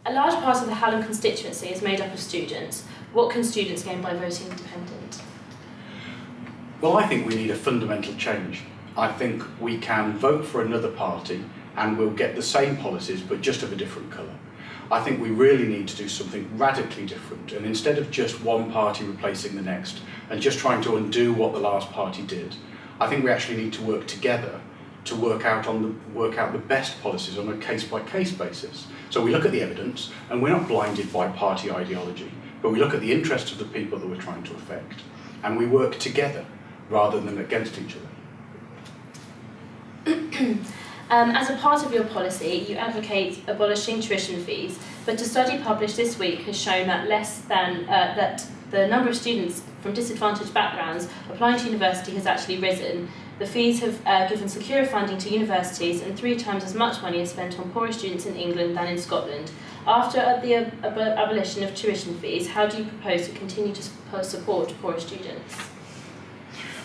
A large part of the Hallam constituency is made up of students. What can students gain by voting independent? Well, I think we need a fundamental change. I think we can vote for another party and we'll get the same policies but just of a different colour. I think we really need to do something radically different, and instead of just one party replacing the next and just trying to undo what the last party did, I think we actually need to work together to work out the best policies on a case-by-case basis. So we look at the evidence, and we're not blinded by party ideology, but we look at the interests of the people that we're trying to affect, and we work together rather than against each other. As a part of your policy, you advocate abolishing tuition fees, but a study published this week has shown that that the number of students from disadvantaged backgrounds applying to university has actually risen. The fees have given secure funding to universities, and 3 times as much money is spent on poorer students in England than in Scotland. After the abolition of tuition fees, how do you propose to continue to support poorer students?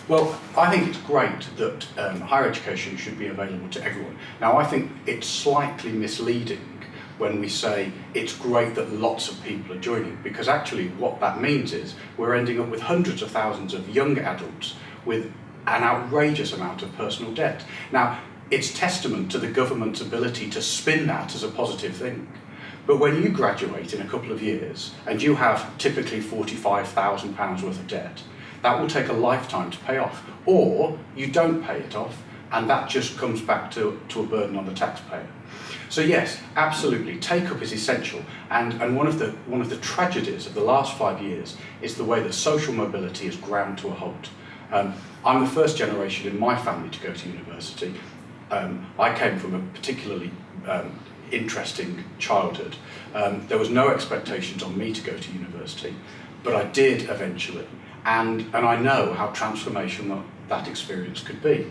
Well, I think it's great that higher education should be available to everyone. Now, I think it's slightly misleading when we say it's great that lots of people are joining, because actually what that means is we're ending up with hundreds of thousands of young adults with an outrageous amount of personal debt. Now, it's testament to the government's ability to spin that as a positive thing. But when you graduate in a couple of years and you have typically £45,000 worth of debt, that will take a lifetime to pay off, or you don't pay it off, and that just comes back to a burden on the taxpayer. So yes, absolutely, take-up is essential, and one of the tragedies of the last 5 years is the way that social mobility is ground to a halt. I'm the first generation in my family to go to university. I came from a particularly interesting childhood. There was no expectations on me to go to university, but I did eventually. And I know how transformational that experience could be.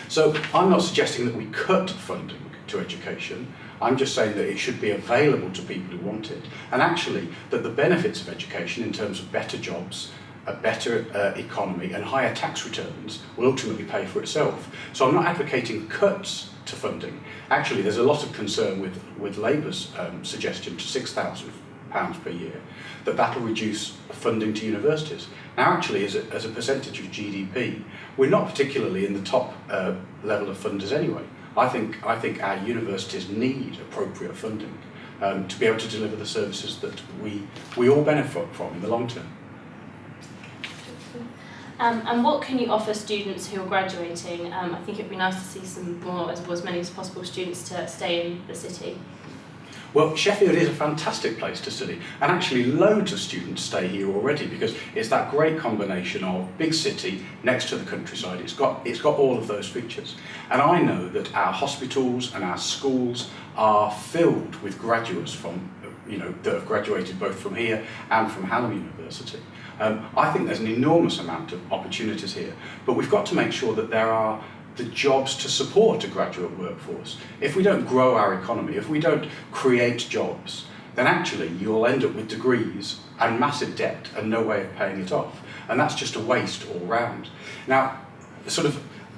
So I'm not suggesting that we cut funding to education. I'm just saying that it should be available to people who want it, and actually that the benefits of education in terms of better jobs, a better economy and higher tax returns will ultimately pay for itself. So I'm not advocating cuts to funding. Actually, there's a lot of concern with Labour's suggestion to £6,000 per year, that will reduce funding to universities. Now actually, as a percentage of GDP, we're not particularly in the top level of funders anyway. I think our universities need appropriate funding to be able to deliver the services that we all benefit from in the long term. And what can you offer students who are graduating? I think it'd be nice to see some more, as many as possible, students to stay in the city. Well, Sheffield is a fantastic place to study, and actually loads of students stay here already because it's that great combination of big city next to the countryside. It's got all of those features. And I know that our hospitals and our schools are filled with graduates that have graduated both from here and from Hallam University. I think there's an enormous amount of opportunities here, but we've got to make sure that there are the jobs to support a graduate workforce. If we don't grow our economy, if we don't create jobs, then actually you'll end up with degrees and massive debt and no way of paying it off. And that's just a waste all round. Now,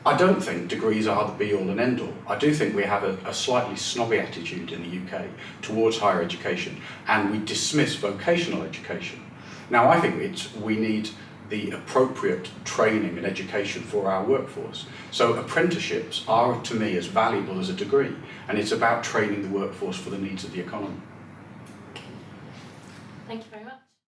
I don't think degrees are the be-all and end-all. I do think we have a slightly snobby attitude in the UK towards higher education, and we dismiss vocational education. Now, I think we need the appropriate training and education for our workforce. So apprenticeships are, to me, as valuable as a degree, and it's about training the workforce for the needs of the economy. Thank you very much.